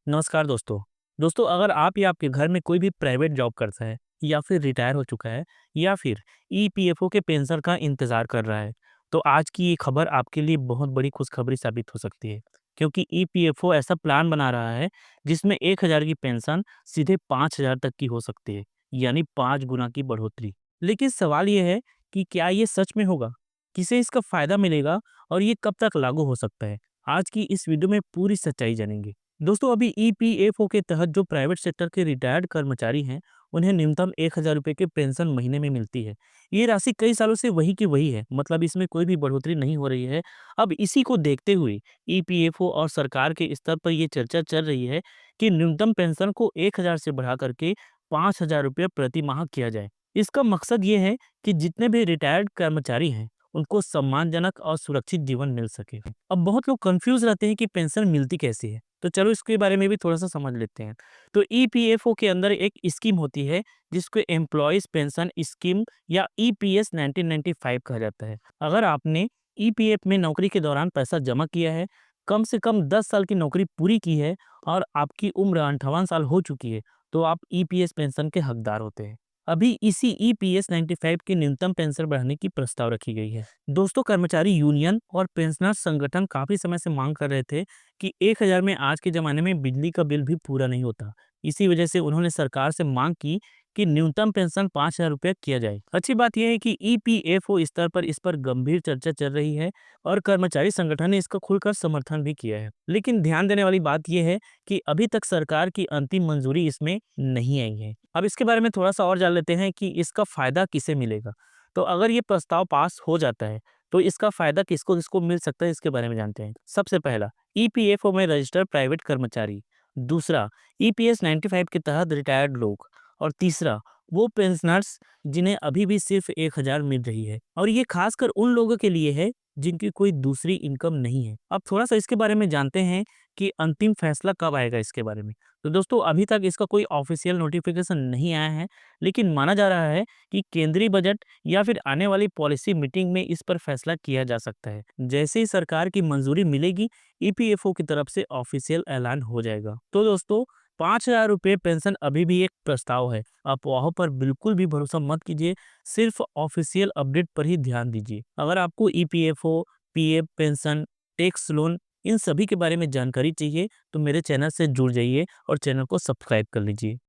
नमस्कार दोस्तों। दोस्तों, अगर आप या आपके घर में कोई भी प्राइवेट जॉब करता है या फिर रिटायर हो चुका है या फिर ईपीएफओ के पेंशन का इंतज़ार कर रहा है, तो आज की ये खबर आपके लिए बहुत बड़ी खुशखबरी साबित हो सकती है। क्योंकि ईपीएफओ ऐसा प्लान बना रहा है जिसमें 1000 की पेंशन सीधे 5000 तक की हो सकती है, यानी 5 गुना की बढ़ोतरी। लेकिन सवाल ये है कि क्या ये सच में होगा? किसे इसका फ़ायदा मिलेगा और ये कब तक लागू हो सकता है? आज की इस वीडियो में पूरी सच्चाई जानेंगे। दोस्तों, अभी ईपीएफओ के तहत जो प्राइवेट सेक्टर के रिटायर्ड कर्मचारी हैं, उन्हें न्यूनतम 1000 रुपए की पेंशन महीने में मिलती है। ये राशि कई सालों से वही की वही है, मतलब इसमें कोई भी बढ़ोतरी नहीं हो रही है। अब इसी को देखते हुए ईपीएफओ और सरकार के स्तर पर ये चर्चा चल रही है कि न्यूनतम पेंशन को 1000 से बढ़ा करके 5000 रुपये प्रति माह किया जाए। इसका मकसद ये है कि जितने भी रिटायर्ड कर्मचारी हैं, उनको सम्मानजनक और सुरक्षित जीवन मिल सके। अब बहुत लोग कंफ्यूज रहते हैं कि पेंशन मिलती कैसे है, तो चलो इसके बारे में भी थोड़ा-सा समझ लेते हैं। तो ईपीएफओ के अंदर एक स्कीम होती है जिसको एम्प्लॉइज़ पेंशन स्कीम या ईपीएस 1995 कहा जाता है। अगर आपने ईपीएफ में नौकरी के दौरान पैसा जमा किया है, कम से कम 10 साल की नौकरी पूरी की है और आपकी उम्र 58 साल हो चुकी है, तो आप ईपीएस पेंशन के हकदार होते हैं। अभी इसी ईपीएस 95 की न्यूनतम पेंशन बढ़ाने की प्रस्ताव रखी गई है। दोस्तों, कर्मचारी यूनियन और पेंशनर्स संगठन काफ़ी समय से मांग कर रहे थे कि 1000 में आज के ज़माने में बिजली का बिल भी पूरा नहीं होता। इसी वजह से उन्होंने सरकार से मांग की कि न्यूनतम पेंशन 5000 रुपये किया जाए। अच्छी बात यह है कि ईपीएफओ स्तर पर इस पर गंभीर चर्चा चल रही है और कर्मचारी संगठन ने इसका खुलकर समर्थन भी किया है। लेकिन ध्यान देने वाली बात यह है कि अभी तक सरकार की अंतिम मंजूरी इसमें नहीं आई है। अब इसके बारे में थोड़ा-सा और जान लेते हैं कि इसका फ़ायदा किसे मिलेगा। तो अगर ये प्रस्ताव पास हो जाता है, तो इसका फ़ायदा किसको-किसको मिल सकता है, इसके बारे में जानते हैं। सबसे पहला, ईपीएफओ में रजिस्टर्ड प्राइवेट कर्मचारी। दूसरा, ईपीएस 95 के तहत रिटायर्ड लोग। और तीसरा, वो पेंशनर्स जिन्हें अभी भी सिर्फ़ 1000 मिल रही है और ये खासकर उन लोगों के लिए है जिनकी कोई दूसरी इनकम नहीं है। अब थोड़ा-सा इसके बारे में जानते हैं कि अंतिम फैसला कब आएगा इसके बारे में। तो दोस्तों, अभी तक इसका कोई ऑफ़िशियल नोटिफ़िकेशन नहीं आया है, लेकिन माना जा रहा है कि केंद्रीय बजट या फिर आने वाली पॉलिसी मीटिंग में इस पर फैसला किया जा सकता है। जैसे ही सरकार की मंजूरी मिलेगी, ईपीएफओ की तरफ से ऑफ़िशियल ऐलान हो जाएगा। तो दोस्तों, 5000 रुपये पेंशन अभी भी एक प्रस्ताव है। अफवाहों पर बिल्कुल भी भरोसा मत कीजिए, सिर्फ़ ऑफ़िशियल अपडेट पर ही ध्यान दीजिए। अगर आपको EPFO, PF pension, tax loan in सभी के बारे में जानकारी चाहिए, तो मेरे चैनल से जुड़ जाइए और चैनल को सब्सक्राइब कर लीजिए।